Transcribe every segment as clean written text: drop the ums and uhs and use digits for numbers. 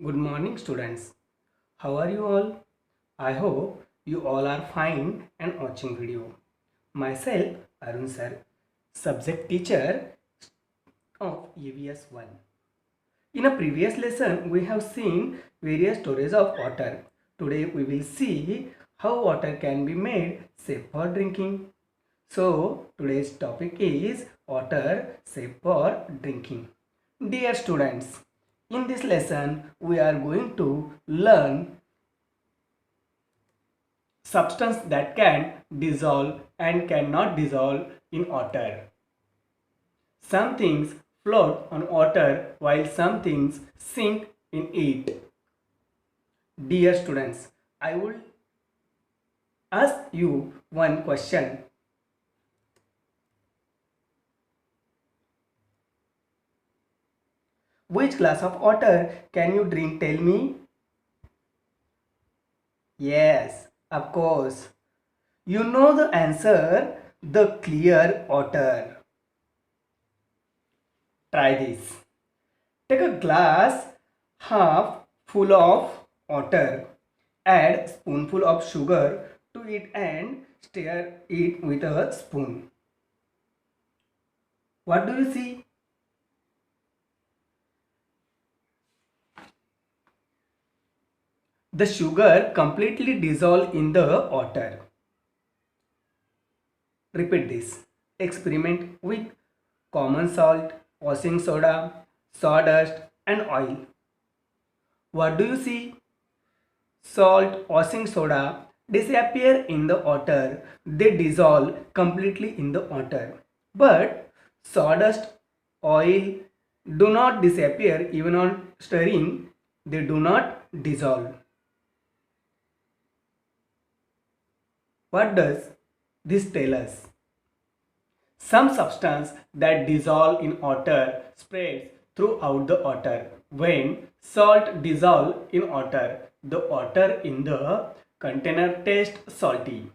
Good morning, students. How are you all? I hope you all are fine and watching video. Myself, Arun sir, subject teacher of EVS 1. In a previous lesson, we have seen various stories of water. Today, we will see how water can be made safe for drinking. So, today's topic is water safe for drinking. Dear students, in this lesson, we are going to learn substance that can dissolve and cannot dissolve in water. Some things float on water while some things sink in it. Dear students, I will ask you one question. Which glass of water can you drink? Tell me. Yes, of course. You know the answer, the clear water. Try this. Take a glass half full of water. Add spoonful of sugar to it and stir it with a spoon. What do you see? The sugar completely dissolve in the water. Repeat this. Experiment with common salt, washing soda, sawdust and oil. What do you see? Salt, washing soda disappear in the water. They dissolve completely in the water. But sawdust, oil do not disappear even on stirring. They do not dissolve. What does this tell us? Some substance that dissolve in water spreads throughout the water. When salt dissolve in water, the water in the container tastes salty.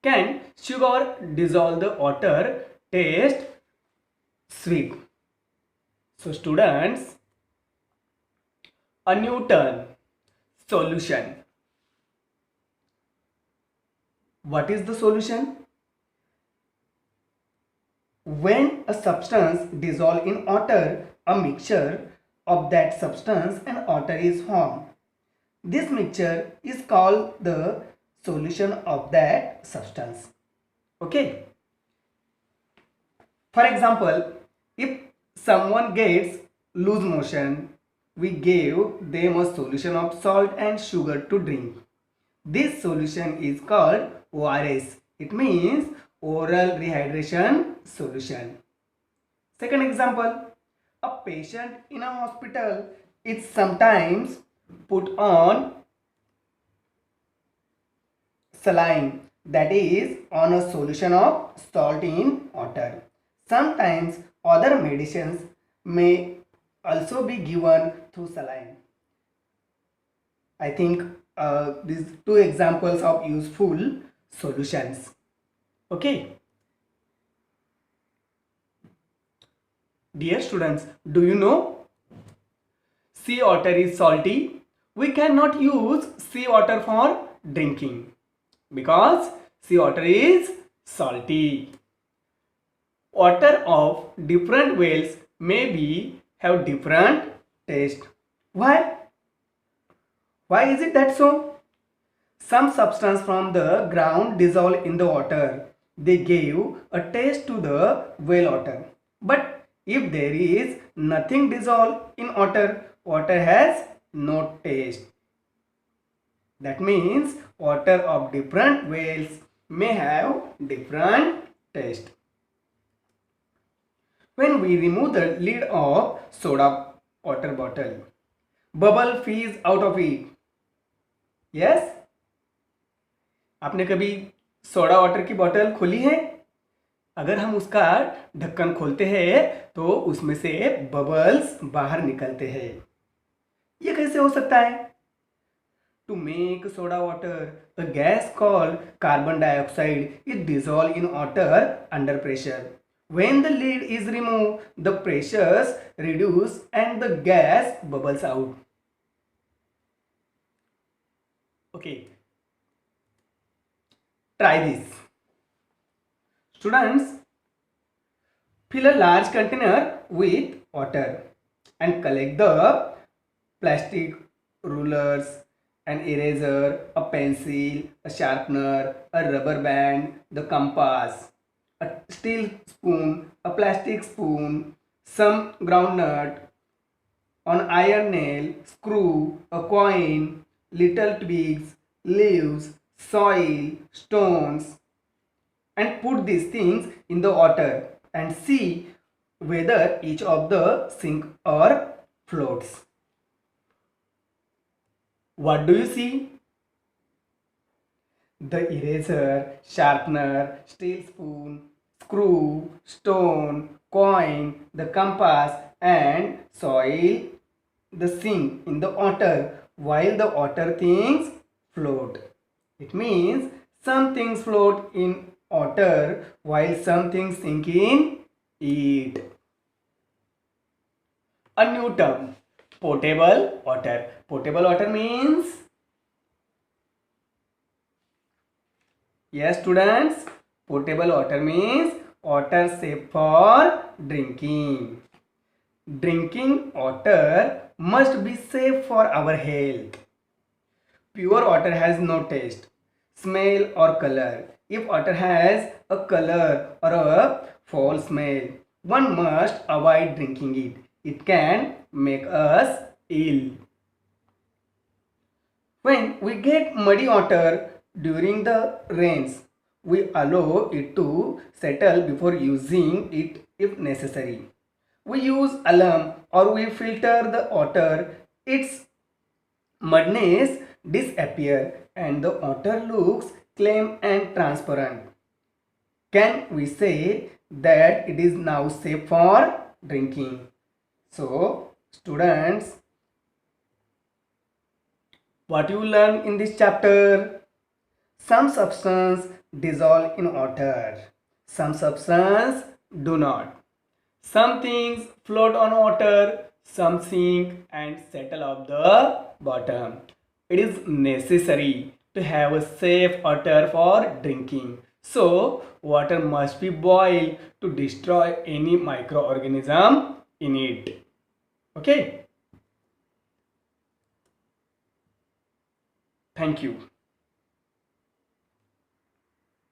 Can sugar dissolve the water taste sweet? So students, a new turn. Solution. What is the solution? When a substance dissolves in water, a mixture of that substance and water is formed. This mixture is called the solution of that substance. Okay. For example, if someone gets loose motion, we gave them a solution of salt and sugar to drink. This solution is called ORS. It means oral rehydration solution. Second example, a patient in a hospital is sometimes put on saline, that is on a solution of salt in water. Sometimes other medicines may also be given through saline. I think these two examples of useful solutions. Okay. Dear students, do you know sea water is salty? We cannot use sea water for drinking because sea water is salty. Water of different wells may be have different taste. Why? Why is it that so? Some substance from the ground dissolve in the water. They give a taste to the well water. But if there is nothing dissolved in water, water has no taste. That means water of different wells may have different taste. When we remove the lid of soda water bottle, bubble fizz out of it. Yes? आपने कभी soda water की बोतल खोली है? अगर हम उसका ढक्कन खोलते हैं तो उसमें से बबल्स बाहर निकलते हैं. ये कैसे हो सकता है? To make soda water, the gas called carbon dioxide is dissolved in water under pressure. When the lid is removed, the pressures reduce and the gas bubbles out. Okay, try this. Students, fill a large container with water and collect the plastic, rulers, an eraser, a pencil, a sharpener, a rubber band, the compass, a steel spoon, a plastic spoon, some groundnut, an iron nail, screw, a coin, little twigs, leaves, soil, stones, and put these things in the water and see whether each of the sink or floats. What do you see? The eraser, sharpener, steel spoon, screw, stone, coin, the compass, and soil, the sink in the water, while the water things float. It means some things float in water while some things sink in it. A new term, potable water. Potable water means, yes students, potable water means water safe for drinking. Drinking water must be safe for our health. Pure water has no taste, smell or color. If water has a color or a foul smell, one must avoid drinking it. It can make us ill. When we get muddy water during the rains, we allow it to settle before using it if necessary. We use alarm or we filter the water. Its mudness disappear and the water looks clean and transparent. Can we say that it is now safe for drinking? So, students, what you learn in this chapter? Some substance dissolve in water. Some substance do not. Some things float on water, some sink and settle off the bottom. It is necessary to have a safe water for drinking. So, water must be boiled to destroy any microorganism in it. Okay? Thank you.